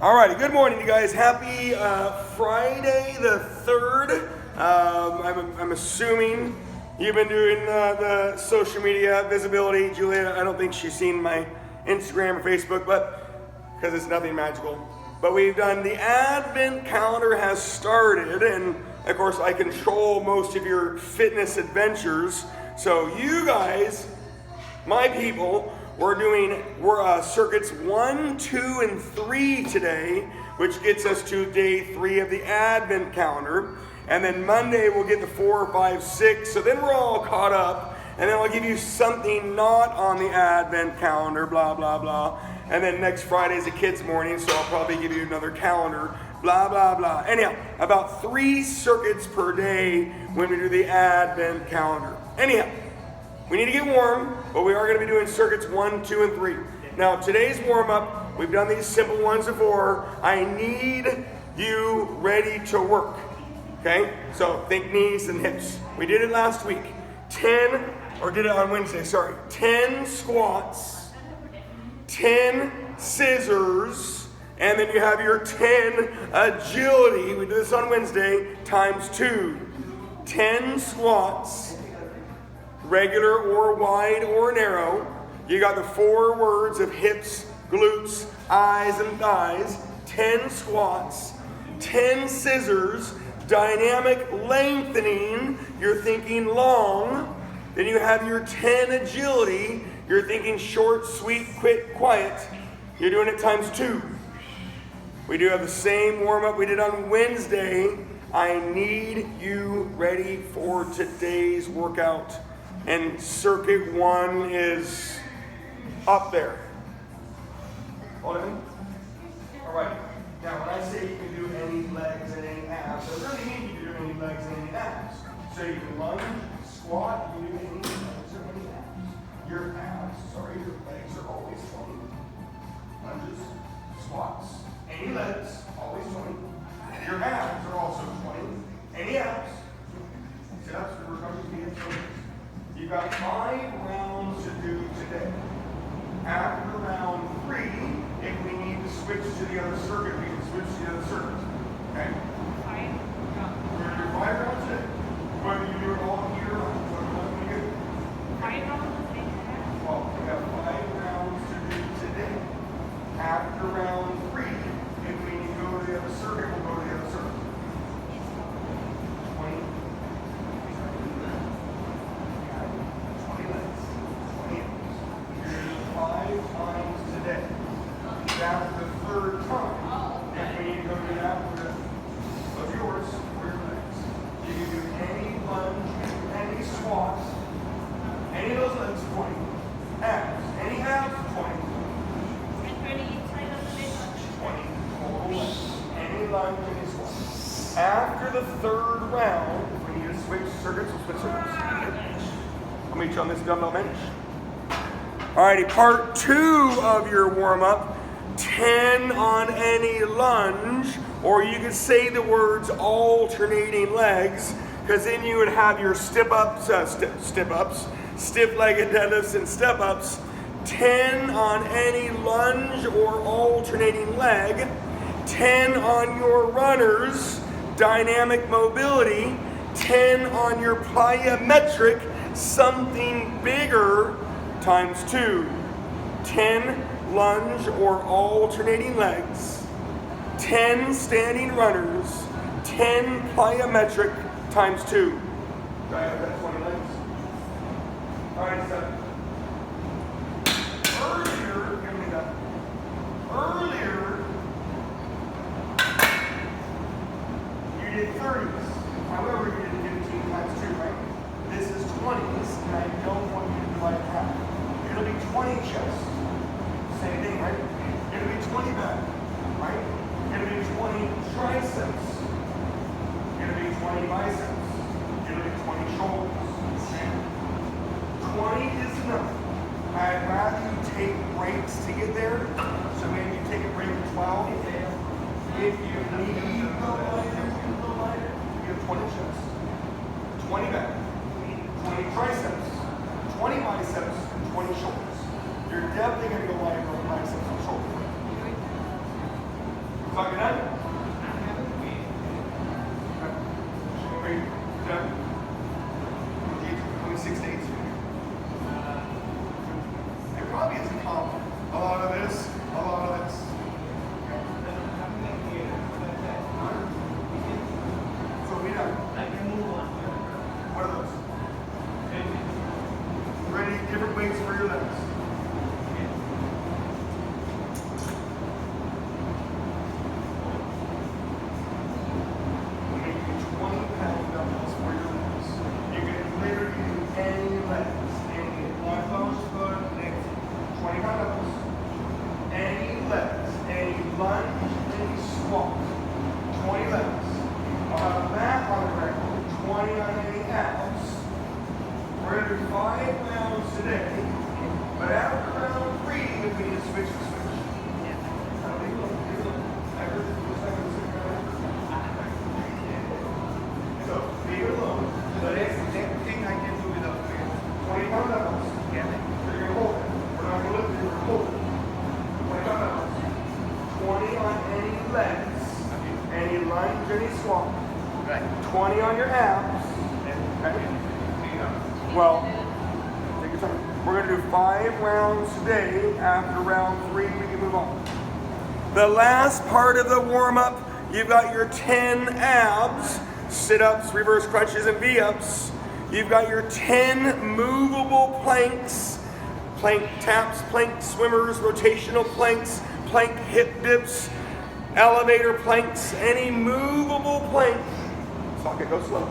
Alrighty, good morning, you guys. Happy Friday the 3rd. I'm assuming you've been doing the social media visibility. Julia, I don't think she's seen my Instagram or Facebook, but because it's nothing magical. But we've done the Advent calendar has started, and of course I control most of your fitness adventures. So you guys, my people, we're doing circuits 1, 2, and 3 today, which gets us to day 3 of the Advent calendar. And then Monday we'll get the 4, 5, 6. So then we're all caught up. And then I'll give you something not on the Advent calendar, blah, blah, blah. And then next Friday's a kids' morning, so I'll probably give you another calendar, blah, blah, blah. Anyhow, about 3 circuits per day when we do the Advent calendar. Anyhow, we need to get warm, but we are going to be doing circuits 1, 2, and 3. Now, today's warm-up, we've done these simple ones before. I need you ready to work, okay? So think knees and hips. We did it last week. 10 squats, 10 scissors, and then you have your 10 agility. We did this on Wednesday, times 2. 10 squats, regular or wide or narrow. You got the 4 words of hips, glutes, eyes, and thighs. 10 squats, 10 scissors, dynamic lengthening. You're thinking long. Then you have your 10 agility. You're thinking short, sweet, quick, quiet. You're doing it times 2. We do have the same warm-up we did on Wednesday. I need you ready for today's workout. And circuit 1 is up there. Hold on. All right. Now, when I say you can do any legs and any abs, I really mean you can do any legs and any abs. So you can lunge, squat, you can do any legs or any abs. Your legs are always 20. Lunges, squats, any legs, always 20. Your abs are also 20. Any abs. Sit-ups, recovery, you've got 5 rounds to do today. After round 3, if we need to switch to the other circuit, we can switch to the other circuit. Okay? 5 rounds. We're going to do 5 rounds today. Whether you do it all here or what we do. 5 rounds today? Well, we have 5 rounds to do today. After round 3, if we need to go to the other circuit, we'll go to the other circuit. 20. That's the 3rd time. If we need to go to that, of yours, for your legs. You can do any lunge, any squats, any of those legs, 20. Abs, any abs, 20. And 20 inside of the leg. 20 total legs. Any lunge, any squat. After the 3rd round, if we need to switch circuits, we'll switch circuits. I'll meet you on this dumbbell bench. Alrighty, part 2 of your warm-up. 10 on any lunge, or you could say the words alternating legs, because then you would have your stiff-legged deadlifts and step-ups. 10 on any lunge or alternating leg. 10 on your runners, dynamic mobility. 10 on your plyometric, something bigger, times 2. 10 lunge or alternating legs, 10 standing runners, 10 plyometric, times 2. Do I have that 20 legs? All right, so earlier, you did 30s. However, you did 15 times 2, right? This is 20s, and I don't want you to divide half. It'll be 20 chests. Same thing, right? It'll be 20 back, right? It'll be 20 triceps. It'll be 20 biceps. It'll be 20 shoulders. 20 is Fuck it up. Great. Done. 6 days. It probably isn't common. A lot of this. So we done. What are those? Ready? Different weights for your legs. Any swap. Right. 20 on your abs. Okay. Well, take your time. We're going to do 5 rounds today. After round 3, we can move on. The last part of the warm-up, you've got your 10 abs, sit-ups, reverse crunches, and V-ups. You've got your 10 movable planks, plank taps, plank swimmers, rotational planks, plank hip dips, elevator planks, any movable plank. Socket, go slow.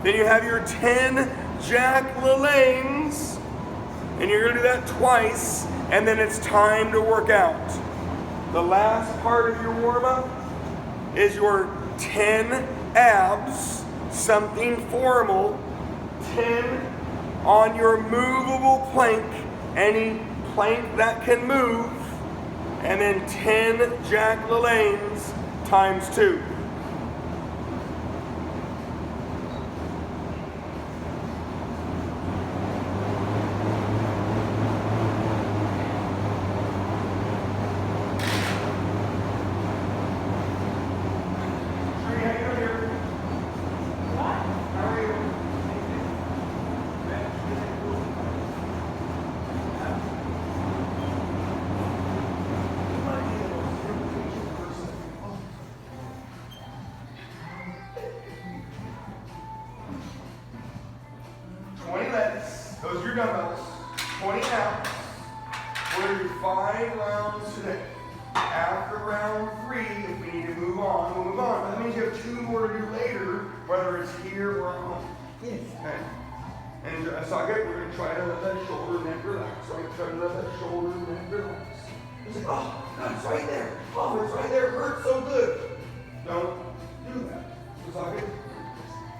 Then you have your 10 Jack LaLannes, and you're gonna do that twice, and then it's time to work out. The last part of your warm-up is your 10 abs, something formal, 10 on your movable plank, any plank that can move, and then 10 Jack LaLannes times 2. Those are your dumbbells. 20 pounds. We're going to do 5 rounds today. After round 3, if we need to move on, we'll move on. But that means you have 2 more to do later, whether it's here or at home. Yes. Okay. And socket, we're going to try to let that shoulder neck relax. Right? Try to let that shoulder neck relax. It's like, oh, God, it's right there. Oh, it's right there. It hurts so good. Don't do that. So socket,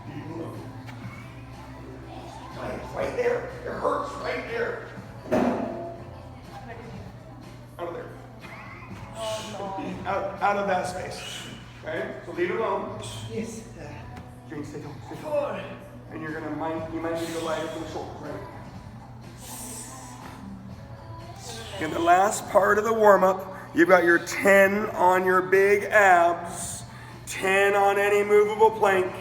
deep and low. It's right there. It hurts right there. Out of there. Oh, no. Out of that space. Okay? So leave it alone. Yes. Jane, stay calm. And you're gonna you might need to lighter for the shoulders, right? In the last part of the warm-up, you've got your 10 on your big abs, 10 on any movable plank,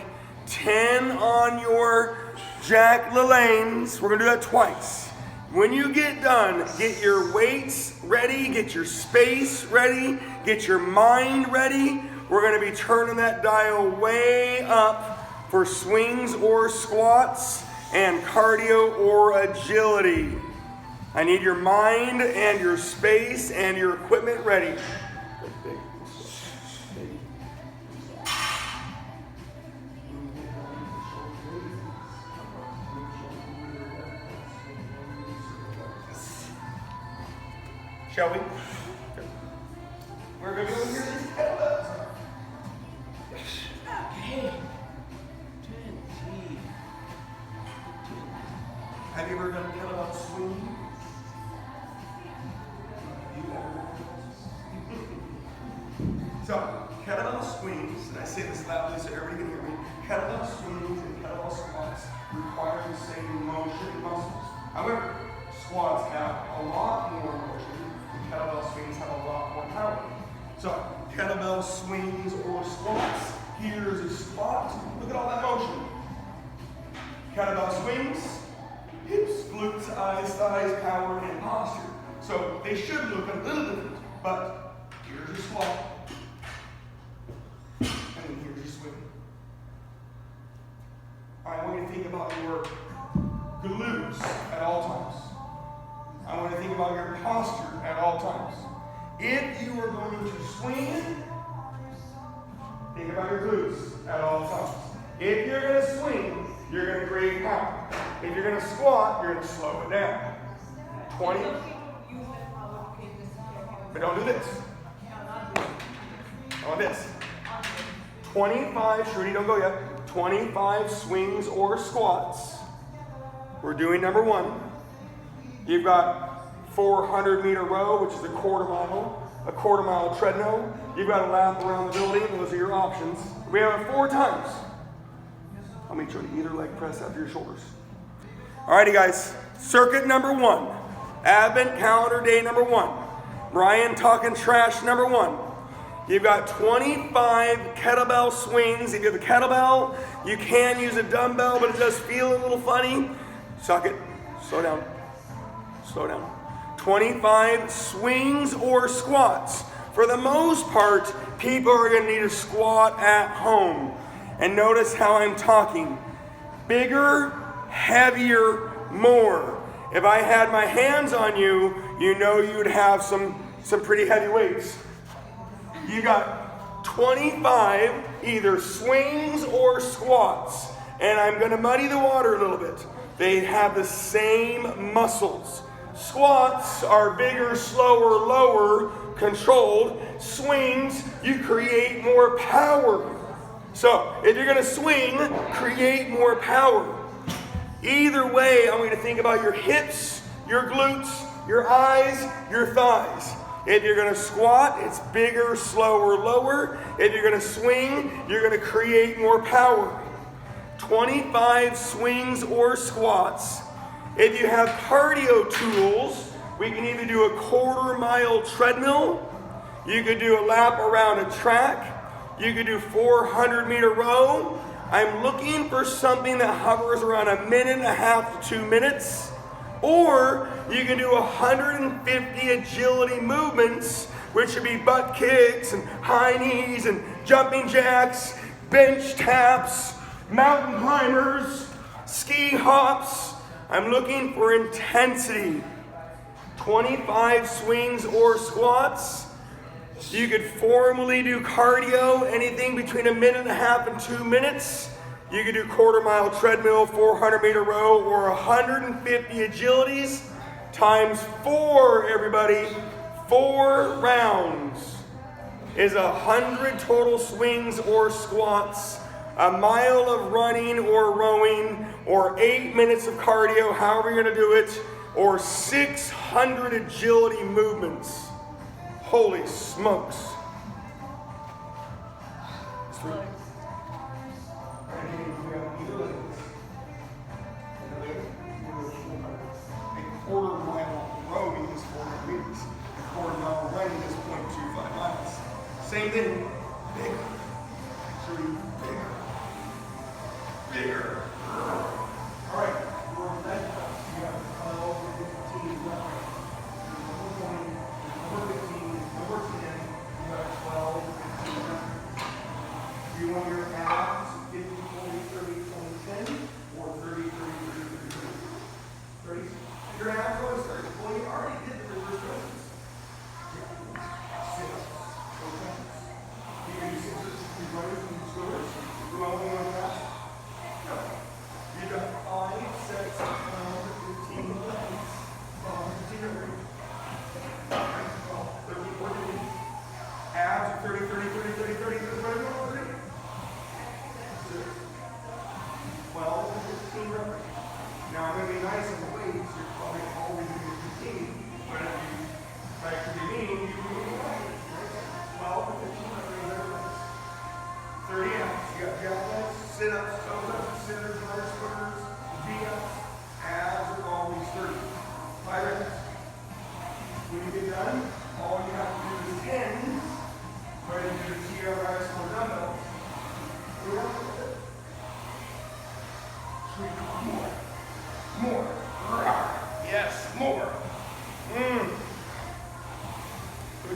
10 on your Jack LaLannes. We're gonna do that twice. When you get done, get your weights ready, get your space ready, get your mind ready. We're gonna be turning that dial way up for swings or squats and cardio or agility. I need your mind and your space and your equipment ready. Shall we? We're going to go here. Okay. Have you ever done kettlebell swings? So, kettlebell swings, and I say this loudly so everybody can hear me, kettlebell swings and kettlebell squats require the same motion muscles. However, squats have a lot more motion, and kettlebell swings have a lot more power. So, kettlebell swings or squats. Here's a squat. Look at all that motion. Kettlebell swings, hips, glutes, eyes, thighs, power, and posture. So they should look a little different, but here's your squat. And then here's your swing. I want you to think about your glutes at all times. I want you to think about your posture at all times. If you are going to swing, think about your glutes at all times. If you're going to swing, you're going to create power. If you're going to squat, you're going to slow it down. 20. But don't do this. On this. 25, Shruti, don't go yet. 25 swings or squats. We're doing number 1. You've got 400-meter row, which is a quarter-mile treadmill. You've got a lap around the building. Those are your options. We have it 4 times. I'll meet you on either leg press after your shoulders. Alrighty, guys. Circuit number 1. Advent calendar day number 1. Brian talking trash number 1. You've got 25 kettlebell swings. If you have a kettlebell, you can use a dumbbell, but it does feel a little funny. Suck it. Slow down. Slow down. 25 swings or squats. For the most part, people are going to need a squat at home. And notice how I'm talking. Bigger, heavier, more. If I had my hands on you, you know you'd have some pretty heavy weights. You got 25 either swings or squats. And I'm going to muddy the water a little bit. They have the same muscles. Squats are bigger, slower, lower, controlled. Swings, you create more power. So, if you're going to swing, create more power. Either way, I want you to think about your hips, your glutes, your eyes, your thighs. If you're going to squat, it's bigger, slower, lower. If you're going to swing, you're going to create more power. 25 swings or squats. If you have cardio tools, we can either do a quarter-mile treadmill. You could do a lap around a track. You could do 400-meter row. I'm looking for something that hovers around 1.5 minutes to 2 minutes. Or you can do 150 agility movements, which would be butt kicks and high knees and jumping jacks, bench taps, mountain climbers, ski hops. I'm looking for intensity. 25 swings or squats. You could formally do cardio, anything between 1.5 minutes and 2 minutes. You could do quarter-mile treadmill, 400-meter row, or 150 agilities times 4, everybody. 4 rounds is 100 total swings or squats, 1 mile of running or rowing, or 8 minutes of cardio, however you're going to do it, or 600 agility movements. Holy smokes. A quarter-mile rowing is 400 meters. A quarter-mile running is 0.25 miles. Same thing, bigger. Actually, bigger. All right, we're on that. You got 12, 15 left. Number 15, number 10, you got 12, 15 left. Do you want your abs 50, 20, 30, 20, 10, or 30, 30, 30, 30, 30? Your abs always 30. Well, you already did the reverse stretches. Sit-ups. Okay. You can do scissors, you runners, and swimmers. You want to go fast? No. You got 5 sets of 15 legs. 15 over. Abs 30, 30, 30, 30, 30, 30, 30, 30. 12 and 15 roughly. Now I'm going to be nice on the weights. You're probably always going to be 15. But if you like to be mean, you can move away. 12 and 15 roughly. 30 abs. You got javelins, sit-ups, toe-ups, scissors, runners, swimmers, V-ups. Abs are always 30. 5 reps. When you get done, all you have to do is 10. Ready to do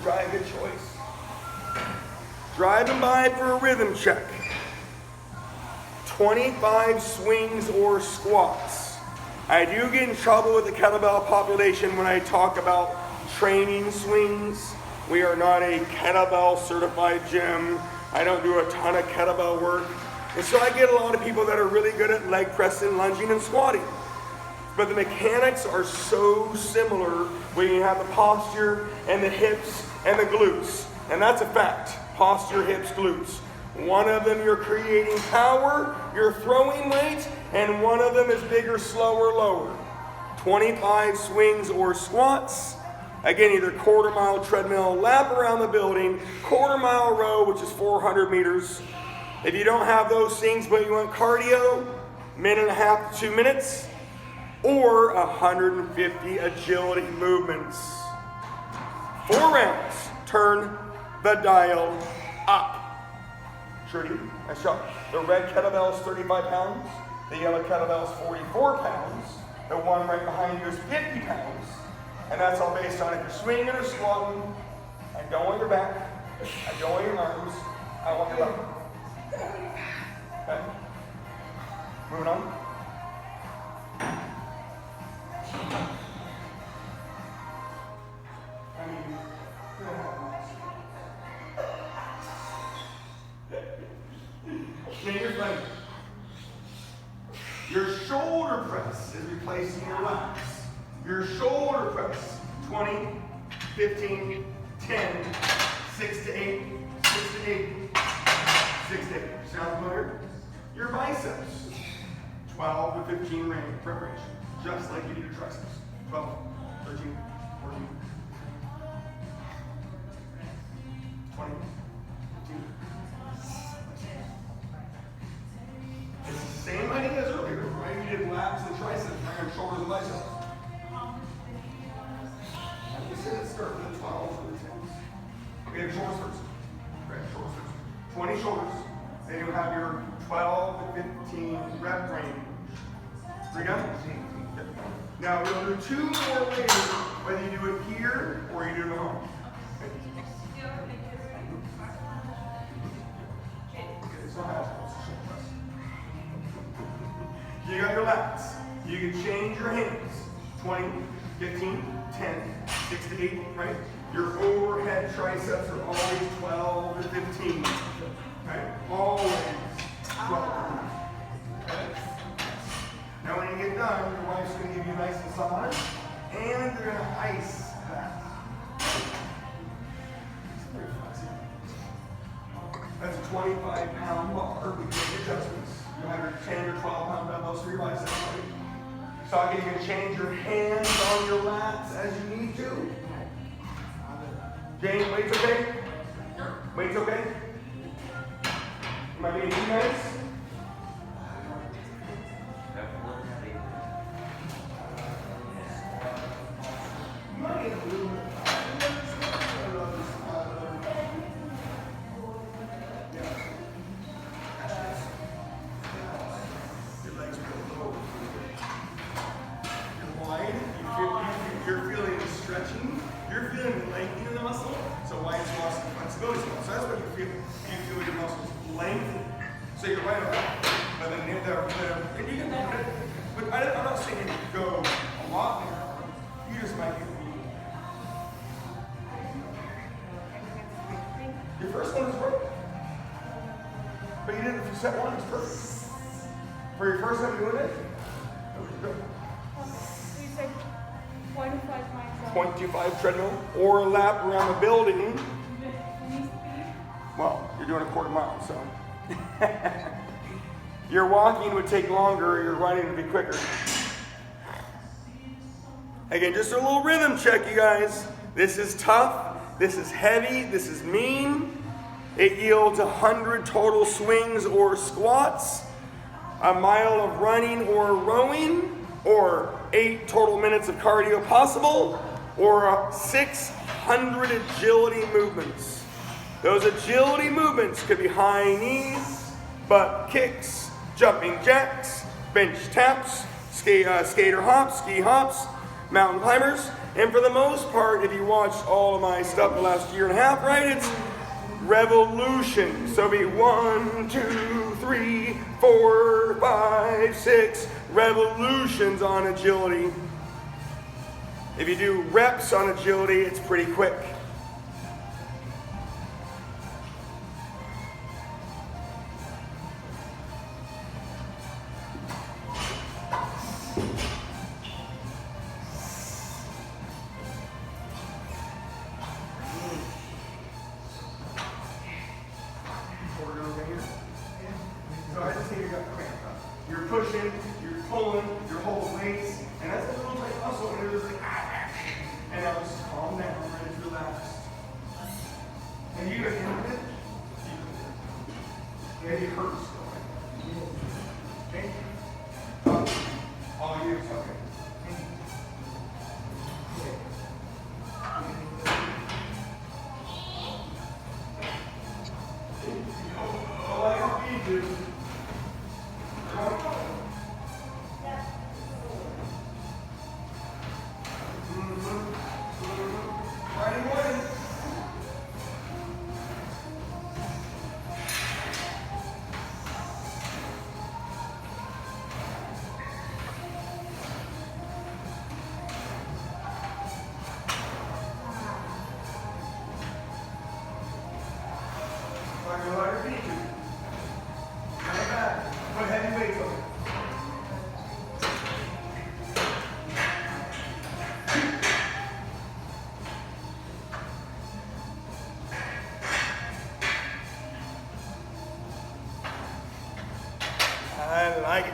probably a good choice. Driving by for a rhythm check. 25 swings or squats. I do get in trouble with the kettlebell population when I talk about training swings. We are not a kettlebell certified gym. I don't do a ton of kettlebell work. And so I get a lot of people that are really good at leg pressing, lunging, and squatting. But the mechanics are so similar when you have the posture and the hips and the glutes. And that's a fact. Posture, hips, glutes. One of them you're creating power, you're throwing weight, and one of them is bigger, slower, lower. 25 swings or squats. Again, either quarter mile treadmill, lap around the building, quarter mile row, which is 400 meters. If you don't have those things but you want cardio, minute and a half to 2 minutes, or 150 agility movements. 4 rounds. Turn the dial up. Trudy, nice job. The red kettlebell is 35 pounds. The yellow kettlebell is 44 pounds. The one right behind you is 50 pounds. And that's all based on if you're swinging or squatting. I don't want your back. I don't want your arms. I want your level. Okay? Moving on. Now here's my, your shoulder press is replacing your lats. Your shoulder press, 20, 15, 10, 6 to 8, 6 to 8, 6 to 8. Sound familiar? Your biceps, 12 to 15 range preparation, just like you do your triceps. 12, 13, 14, 20, 15. It's the same idea as earlier, right? You did lats and triceps, now your shoulders and biceps. You said let's start with the 12 or the 10s. Okay, the shoulders first. Okay, shoulders first. 20 shoulders. Then you have your 12 to 15 rep range. Are you done? Now we'll do 2 more later, whether you do it here or you do it at home. You got your lats. You can change your hands. 20, 15, 10, 6 to 8, right? Your overhead triceps are always 12 to 15. Okay? Always 12. Okay? Now when you get done, your wife's going to give you a nice massage, and they're going to ice that. That's a 25-pound bar. We make adjustments. You have your 10 or 12-pound dumbbells for your biceps. So again, you can change your hands on your lats as you need to. Jane, weight's okay? Weight's okay? Am I being too nice? So you're right on that. But then and you can put it, but I'm not saying you go a lot there. You just might get your first one is broken. But you did it for set 1, it's perfect. For your first time doing it, You said 0.25 miles. 0.25 treadmill or a lap around the building. Well, you're doing a quarter mile, so. Your walking would take longer, your running would be quicker. Again, just a little rhythm check, you guys. This is tough, this is heavy, this is mean. It yields 100 total swings or squats, a mile of running or rowing, or 8 total minutes of cardio possible, or 600 agility movements. Those agility movements could be high knees, butt kicks, jumping jacks, bench taps, skater hops, ski hops, mountain climbers, And for the most part, if you watched all of my stuff the last year and a half, right, it's revolution. So be 1, 2, 3, 4, 5, 6 revolutions on agility. If you do reps on agility, it's pretty quick. So I just need to get cramped up. You're pushing, you're pulling, you're holding weights, and that's a little tight muscle, and you're just like, and now just calm down, and it's relaxed. And you get into it, maybe it hurts still. Okay? All you, okay. Oh, I can feed you.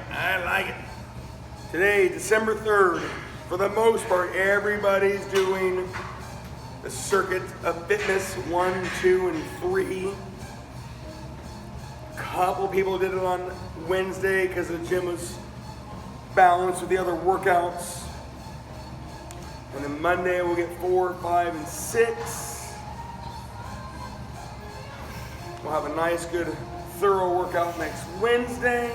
I like it. Today, December 3rd, for the most part, everybody's doing the circuit of fitness 1, 2, and 3. A couple people did it on Wednesday because the gym was balanced with the other workouts. And then Monday we'll get 4, 5, and 6. We'll have a nice, good, thorough workout next Wednesday.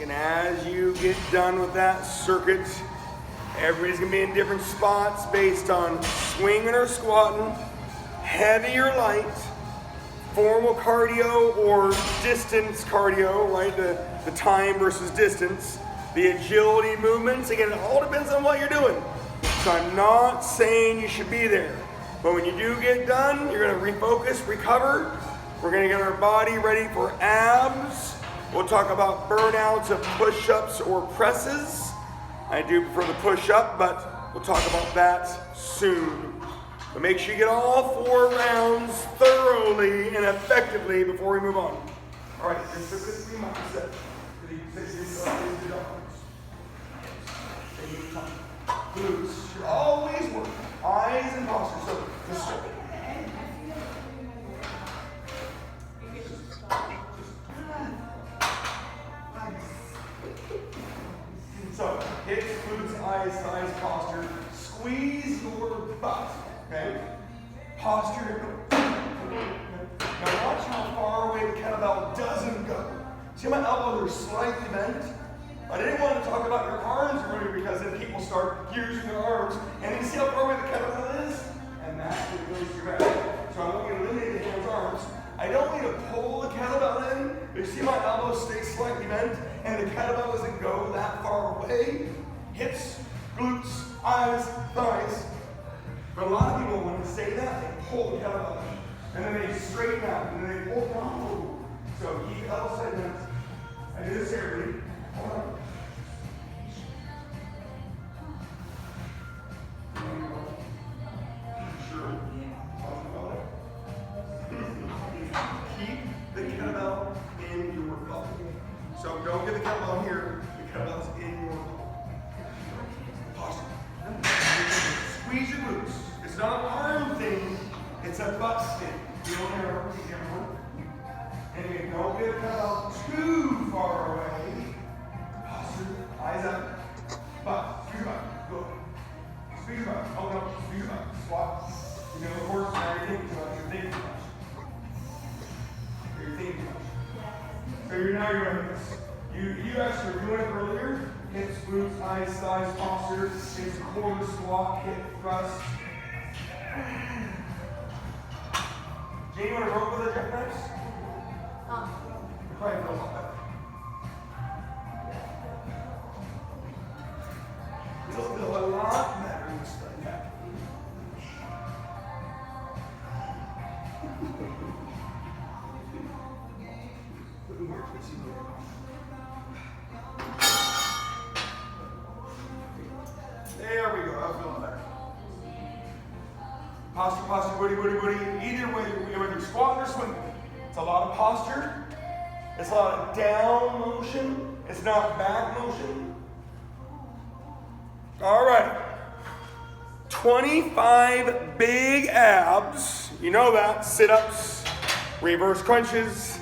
And as you get done with that circuit, everybody's gonna be in different spots based on swinging or squatting, heavy or light, formal cardio or distance cardio, right? The time versus distance, the agility movements. Again, it all depends on what you're doing. So I'm not saying you should be there, but when you do get done, you're gonna refocus, recover. We're gonna get our body ready for abs. We'll talk about burnouts of push-ups or presses. I do prefer the push-up, but we'll talk about that soon. But make sure you get all 4 rounds thoroughly and effectively before we move on. All right, just look at the mindset. Glutes. You're always working. Eyes and posture. So just start. So, hips, glutes, eyes, thighs, posture. Squeeze your butt, okay? Posture. Now watch how far away the kettlebell doesn't go. See my elbows are slightly bent? I didn't want to talk about your arms earlier because then people start using their arms. And you see how far away the kettlebell is? And that's what goes to your back. So I want you to eliminate the hands, arms. I don't need to pull the kettlebell in, but you see my elbows stay slightly bent, and the kettlebell doesn't go that far away. Hips, glutes, eyes, thighs. But a lot of people, when they say that, they pull the kettlebell in, and then they straighten out, and then they pull down. So keep elbow side bent. I do this every. Hold on. butt stick. Feel the arrow, be careful. And again, don't get the kettlebell too far away. Posture, eyes up. Butt, squeeze your butt. Go. Squeeze your butt. Oh no, squeeze your butt. Squat. You know, of course, now you're thinking too much. You're thinking too much. You're thinking too much. So now you're doing this. You actually were doing it earlier. Hips, glutes, eyes, thighs, posture. It's quarter squat, hip thrust. Jane, you want to rope with the jackknives? Probably feels a lot better. It'll feel a lot better in this thing. Yeah. There we go. I'm feeling better. Posture, posture, booty, booty, booty. Either way, whether you're squatting or swinging, it's a lot of posture. It's a lot of down motion. It's not back motion. All right. 25 big abs. You know that. Sit-ups, reverse crunches,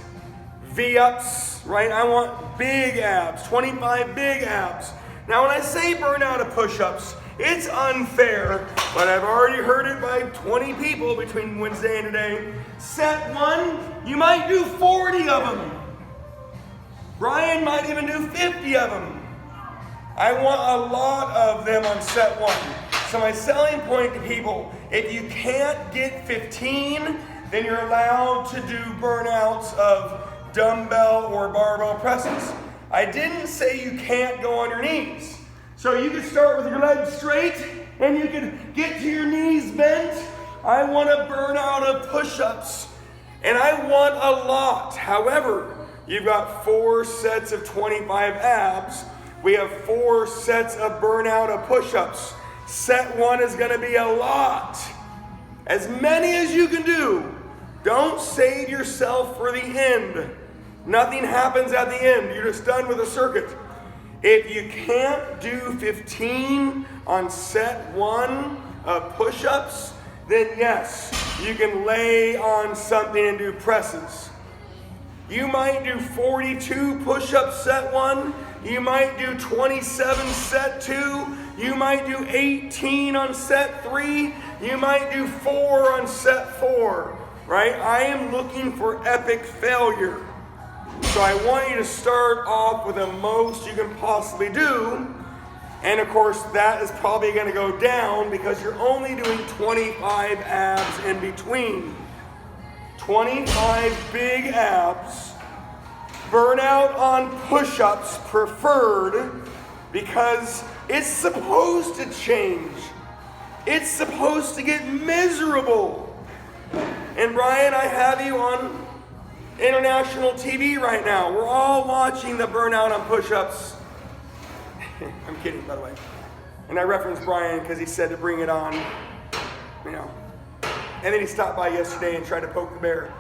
V-ups, right? I want big abs. 25 big abs. Now, when I say burnout of push-ups, it's unfair, but I've already heard it by 20 people between Wednesday and today. Set one, you might do 40 of them. Brian might even do 50 of them. I want a lot of them on set one. So my selling point to people, if you can't get 15, then you're allowed to do burnouts of dumbbell or barbell presses. I didn't say you can't go on your knees. So you could start with your legs straight and you could get to your knees bent. I want a burnout of push-ups and I want a lot. However, you've got 4 sets of 25 abs. We have 4 sets of burnout of push-ups. Set one is going to be a lot. As many as you can do. Don't save yourself for the end. Nothing happens at the end. You're just done with a circuit. If you can't do 15 on set one of push-ups, then yes, you can lay on something and do presses. You might do 42 push-ups set one. You might do 27 set two. You might do 18 on set three. You might do 4 on set 4, right? I am looking for epic failure. So I want you to start off with the most you can possibly do. And of course, that is probably going to go down because you're only doing 25 abs in between. 25 big abs. Burnout on push-ups preferred because it's supposed to change. It's supposed to get miserable. And Brian, I have you on international TV right now. We're all watching the burnout on push-ups. I'm kidding, by the way. And I referenced Brian because he said to bring it on, you know. And then he stopped by yesterday and tried to poke the bear.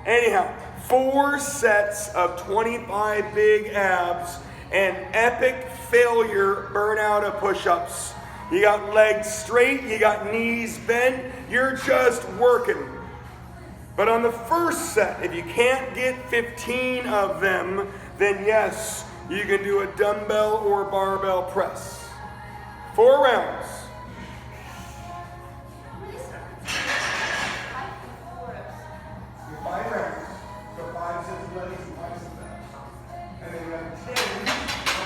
Anyhow, 4 sets of 25 big abs and epic failure burnout of push-ups. You got legs straight, you got knees bent, you're just working. But on the first set, if you can't get 15 of them, then yes, you can do a dumbbell or barbell press. 4 rounds. 5 rounds. So 5 sets of legs and 5 sets of abs. And then you have 10, and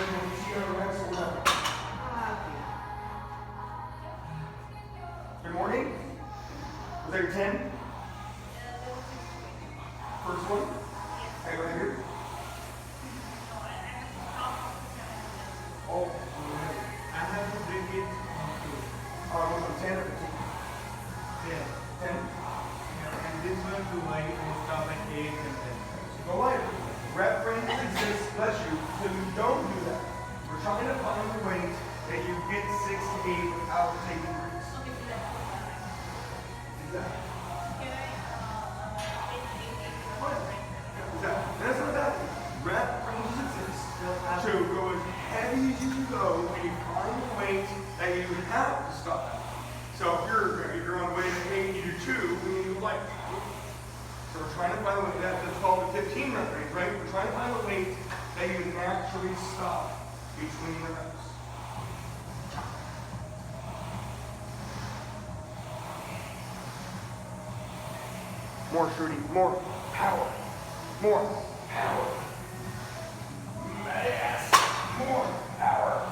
then you see our next one. Good morning. Was that your 10? First one? Okay, right here. Oh, I have to bring it on was it 10 or 15? 10. 10? And this one to my stop at 8 and 10. Go lighter. Rep range exists, bless you, so you don't do that. We're trying to find a weight that you get 6 to 8 without taking risks. Exactly. That's not that. Rep ranges exist to go as heavy as you can go when you find a weight that you have to stop at. So if you're on weight of 8, you do trying to find a weight, that's called the 15 rep range, right? We're trying to find a weight that you naturally stop between the reps. More shooting, more power, more power. Yes, more power.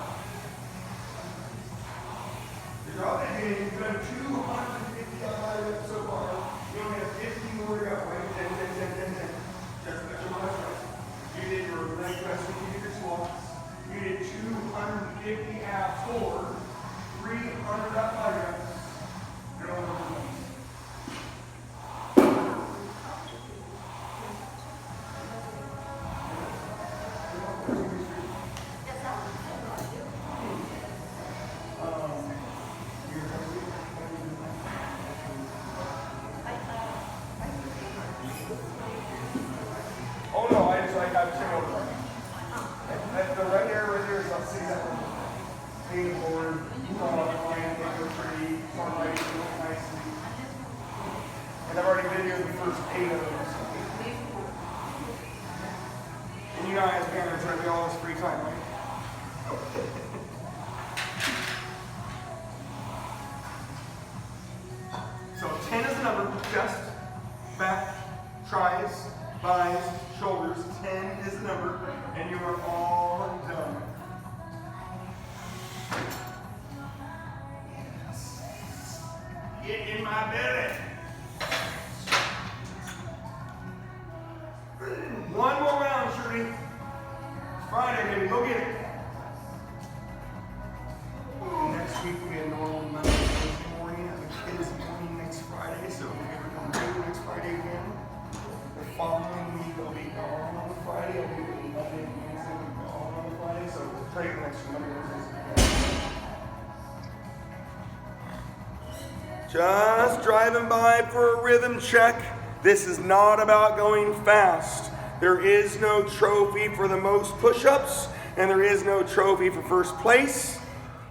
You're you've done 250 reps so far. You only have 50 more to go, right? 10, 10, 10, 10, 10. Just got your last rest. You did your leg press, you did your squats. You did 250 abs for 300 up by reps. You're on the Oh no, I got two over. The right there is, let's see that one. Leaning forward, front of the line, make it pretty, front right, look nicely. And I've already videoed the first 8 of those. And you know, as parents, right, we all have free time, right? So 10 is the number, chest, back, tries, thighs, shoulders. 10 is the number, and you are all done. Yes. Get in my belly. One more round, Shirley. Friday, baby, go get it. Next week we have normal Monday morning, and the kids morning next Friday, so we're going to come back next Friday again. The following week I'll be gone on the Friday, I'll be with Monday and Wednesday, I'll be gone on the Friday, so we'll trade the next Monday, Wednesday. Just driving by for a rhythm check. This is not about going fast. There is no trophy for the most push-ups, and there is no trophy for first place.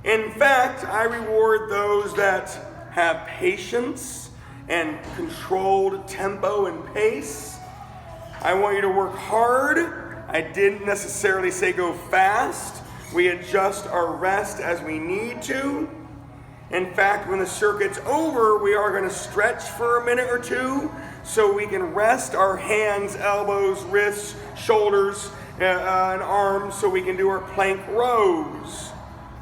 In fact, I reward those that have patience and controlled tempo and pace. I want you to work hard. I didn't necessarily say go fast. We adjust our rest as we need to. In fact, when the circuit's over, we are going to stretch for a minute or two so we can rest our hands, elbows, wrists, shoulders, and arms so we can do our plank rows.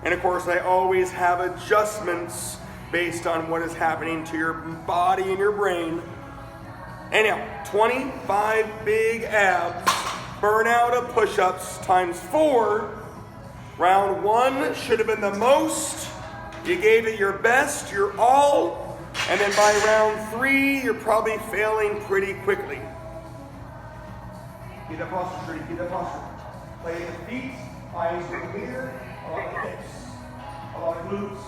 And of course, I always have adjustments based on what is happening to your body and your brain. Anyhow, 25 big abs, burnout of push-ups times 4. Round 1 should have been the most. You gave it your best, your all. And then by round 3, you're probably failing pretty quickly. Keep that posture, Trudy, keep that posture. Play the feet, eyes over here, a lot of hips, a lot of glutes.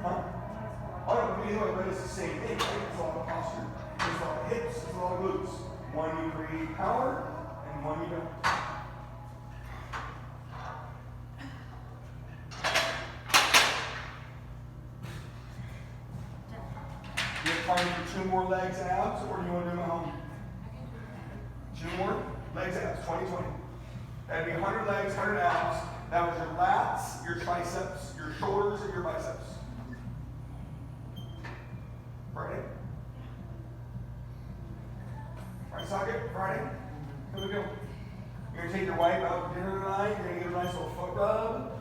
Huh? Oh, either way, but it's the same thing, right? It's a lot of posture. It's a lot of hips, it's a lot of glutes. One you create power, and one you don't. You have time for 2 more legs abs, or do you want to do them at home? 2 more legs abs, 20-20. That'd be 100 legs, 100 abs. That was your lats, your triceps, your shoulders, and your biceps. Friday. Right socket, Friday. Here we go. You're going to take your wife out for dinner tonight. You're going to get a nice little foot rub.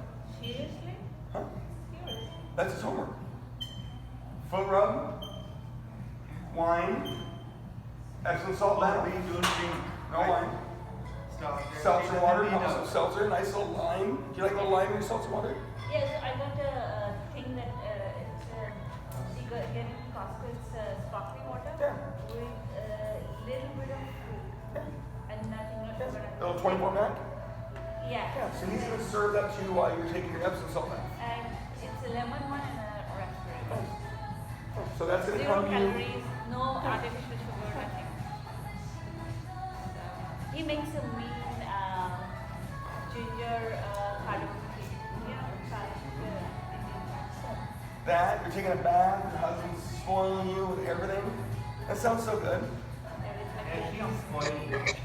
Seriously? Huh? Seriously? That's his homework. Foot rub. Wine. Epsom salt lamp. No wine. Seltzer water. Some seltzer. Nice little lime. Do you like a little lime in your seltzer water? Yes, I got a thing that it's you get in Costco. It's sparkling water with a little bit of fruit and nothing else. A little 24 pack? Yeah. Yeah, so he's going to serve that to you while you're taking your Epsom salt bath. And it's a lemon one and a raspberry. So that's going to 0 come to you. calories, no artificial sugar, nothing. So, he makes a mean ginger cardamom tea. That, you're taking a bath, your husband's spoiling you with everything. That sounds so good. she spoiled it.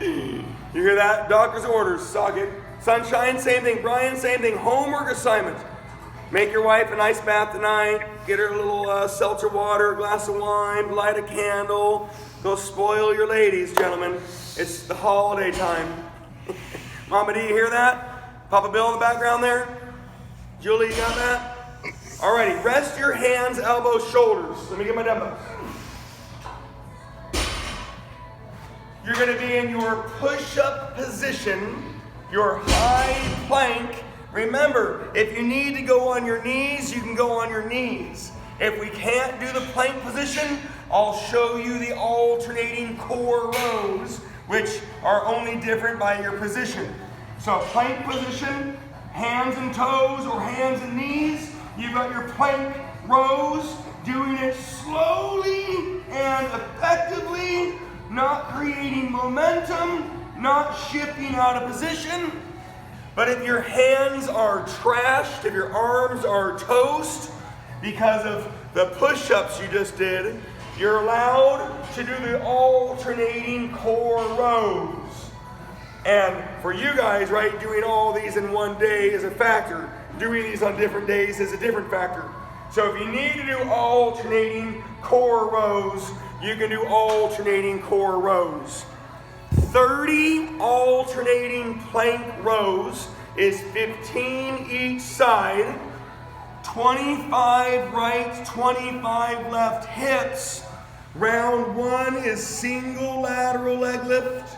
You hear that? Doctor's orders, suck it. Sunshine, same thing. Brian, same thing. Homework assignment. Make your wife a nice bath tonight. Get her a little seltzer water, a glass of wine, light a candle. Go spoil your ladies, gentlemen. It's the holiday time. Mama, do you hear that? Papa Bill in the background there? Julie, you got that? Alrighty, rest your hands, elbows, shoulders. Let me get my dumbbells. You're going to be in your push-up position, your high plank. Remember, if you need to go on your knees, you can go on your knees. If we can't do the plank position, I'll show you the alternating core rows, which are only different by your position. So plank position, hands and toes or hands and knees. You've got your plank rows, doing it slowly and effectively, not creating momentum, not shifting out of position. But if your hands are trashed, if your arms are toast because of the push-ups you just did, you're allowed to do the alternating core rows. And for you guys, right, doing all these in one day is a factor. Doing these on different days is a different factor. So if you need to do alternating core rows, you can do alternating core rows. 30 alternating plank rows is 15 each side, 25 right, 25 left hips. Round 1 is single lateral leg lift.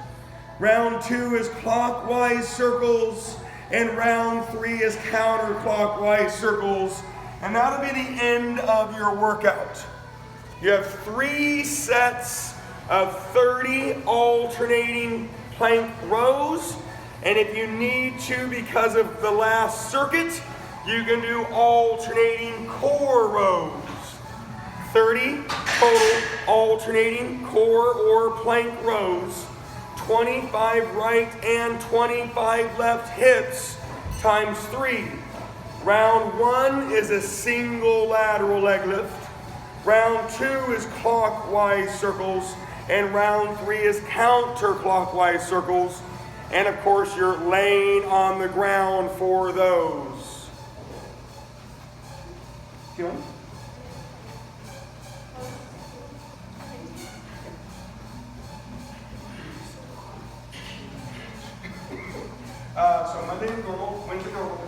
Round 2 is clockwise circles. And round 3 is counterclockwise circles. And that'll be the end of your workout. You have 3 sets of 30 alternating plank rows. And if you need to, because of the last circuit, you can do alternating core rows. 30 total alternating core or plank rows. 25 right and 25 left hips times 3. Round 1 is a single lateral leg lift. Round 2 is clockwise circles. And round 3 is counterclockwise circles. And of course, you're laying on the ground for those. Keep going. So Monday is normal, Wednesday normal.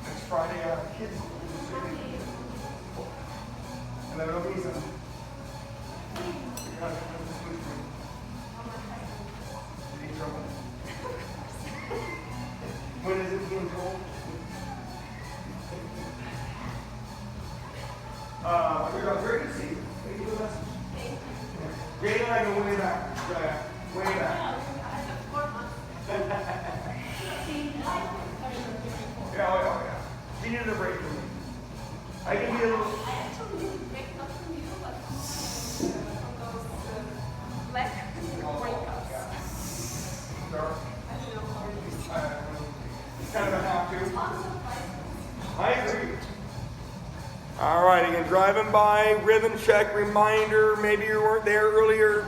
Next Friday, kids. And then it'll be some. Any trouble? When is it being told? We got very good seat. Thank you for the message. Jay and I go way back. Way back. Yeah. She needed a break from me. I can be a little. I actually didn't break up from you, but from those leg breakups. Dark. I don't know how it is. It's kind of a have to. Lots of like, I agree. All right, again, driving by, rhythm check, reminder, maybe you weren't there earlier.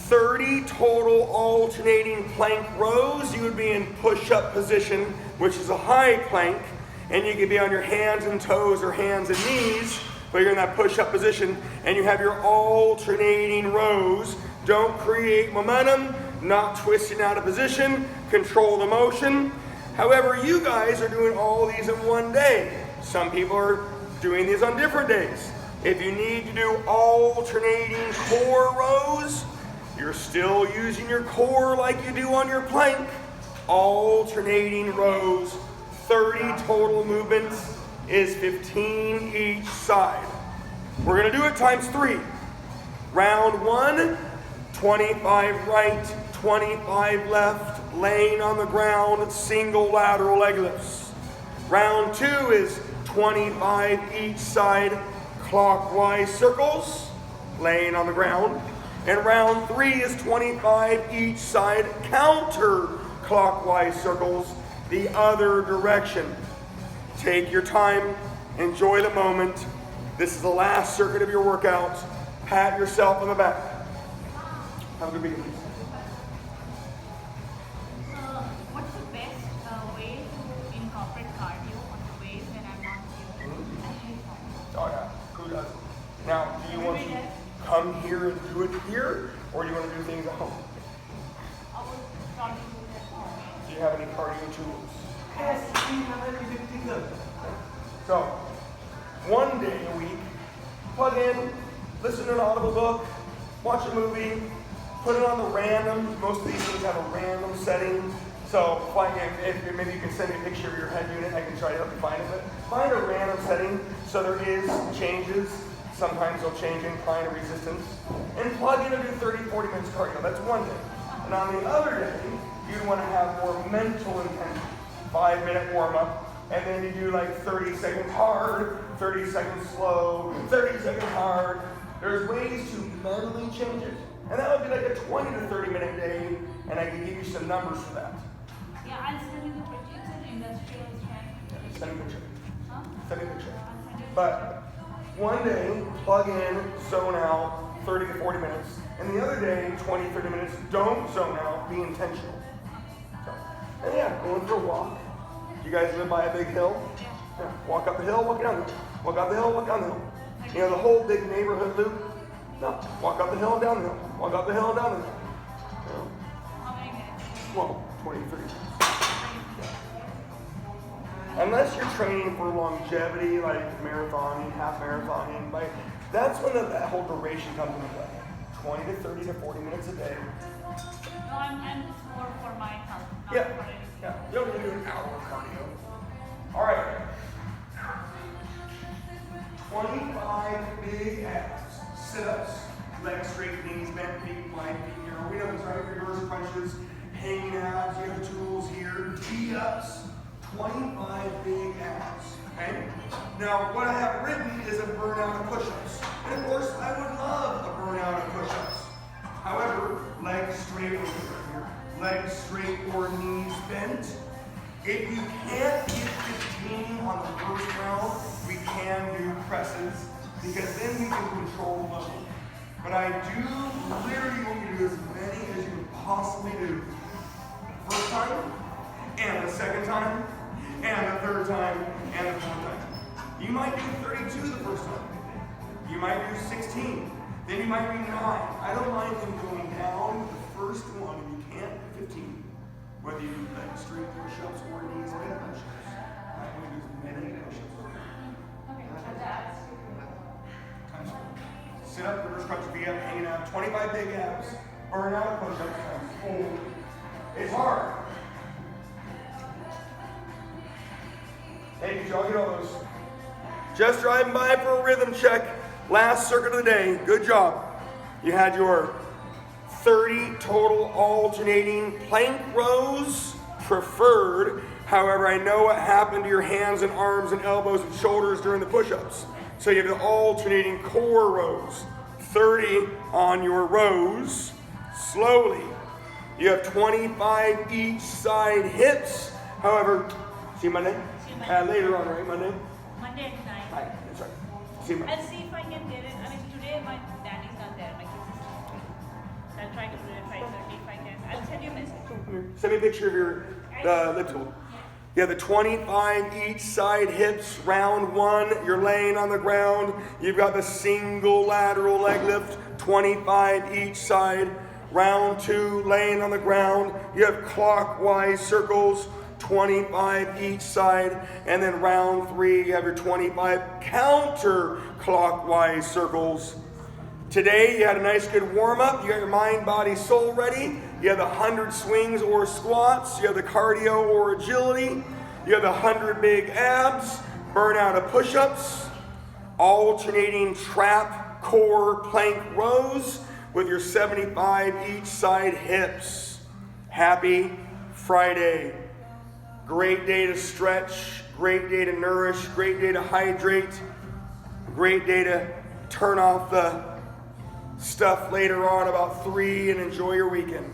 30 total alternating plank rows. You would be in push-up position, which is a high plank, and you could be on your hands and toes or hands and knees, but you're in that push-up position, and you have your alternating rows. Don't create momentum, not twisting out of position, control the motion. However, you guys are doing all these in one day. Some people are doing these on different days. If you need to do alternating core rows, you're still using your core like you do on your plank. Alternating rows, 30 total movements is 15 each side. We're going to do it times 3. Round 1, 25 right, 25 left, laying on the ground, single lateral leg lifts. Round 2 is 25 each side, clockwise circles, laying on the ground. And round 3 is 25 each side, counter-clockwise circles, the other direction. Take your time, enjoy the moment. This is the last circuit of your workout. Pat yourself on the back. Have a good weekend. What's the best way to incorporate cardio on the ways when I'm not here? I hate cardio. Oh yeah, who does? Now, do you want to come here and do it here, or do you want to do things at home? I would probably do it at home. Do you have any cardio tools? Yes, we have everything. So, one day a week, plug in, listen to an audible book, watch a movie, put it on the random. Most of these things have a random setting. So, if maybe you can send me a picture of your head unit, I can try to help you find it. But find a random setting so there is changes. Sometimes they'll change incline or resistance. And plug in and do 30, 40 minutes cardio. That's one day. And on the other day, you want to have more mental intention. 5-minute warm-up. And then you do like 30 seconds hard, 30 seconds slow, 30 seconds hard. There's ways to mentally change it. And that would be like a 20 to 30 minute day, and I can give you some numbers for that. Yeah, I'll send you the picture. It's an industrial strength. Send me a picture. Huh? Send me a picture. I'll send you the But one day, plug in, zone out, 30 to 40 minutes. And the other day, 20, 30 minutes, don't zone out, be intentional. So, and yeah, going for a walk. You guys live by a big hill? Yeah. Walk up the hill, walk down the hill. Walk up the hill, walk down the hill. You know the whole big neighborhood loop? No. Walk up the hill and down the hill. Walk up the hill and down the hill. You know? How many minutes? Well, 20, 30 minutes. Unless you're training for longevity, like marathoning, half marathoning, like that's when that whole duration comes into play. 20 to 30 to 40 minutes a day. No, it's more for my health, not Yeah. for anything. Yeah. You don't need to do an hour of cardio. All right. 25 big abs. Sit-ups, legs straight, knees bent, feet wide, feet narrow. We know this, right? Reverse crunches, hanging abs. You have the tools here. T-ups. 25 big abs. Okay? Now, what I have written is a burnout of push-ups. And of course, I would love a burnout of push-ups. However, legs straight over here. Legs straight or knees bent. If you can't get 15 on the first round, we can do presses because then we can control the load. But I do literally want you to do as many as you can possibly do. First time, and the second time, and the third time, and the fourth time. You might do 32 the first time. You might do 16. Then you might be 9. I don't mind them going down the first one if you can't do 15. Whether you do leg straight push-ups or knees bent push-ups. I'm going to do as many push-ups. Okay, that's Times 4. Sit up, reverse crunch, V-up, hanging out. 25 big abs. Burnout push-ups times 4. It's hard. Hey, did y'all get all those? Just driving by for a rhythm check. Last circuit of the day. Good job. You had your 30 total alternating plank rows preferred. However, I know what happened to your hands and arms and elbows and shoulders during the push-ups. So you have the alternating core rows. 30 on your rows. Slowly. You have 25 each side hips. However, see Monday? Later on, right? Monday? Monday at 9. Hi, that's right. See Monday. I'll see if I can get it. I mean, today my daddy's not there. My kids is not there. I'll try to do it at 5:30 if I can. I'll send you a message. Send me a picture of your lip tool. You have the 25 each side hips. Round 1, you're laying on the ground. You've got the single lateral leg lift, 25 each side. Round 2, laying on the ground. You have clockwise circles, 25 each side. And then round 3, you have your 25 counter-clockwise circles. Today, you had a nice good warm-up. You got your mind, body, soul ready. You have the 100 swings or squats. You have the cardio or agility. You have the 100 big abs, burnout of push-ups, alternating trap core plank rows with your 75 each side hips. Happy Friday. Great day to stretch, great day to nourish, great day to hydrate, great day to turn off the stuff later on about 3 and enjoy your weekend.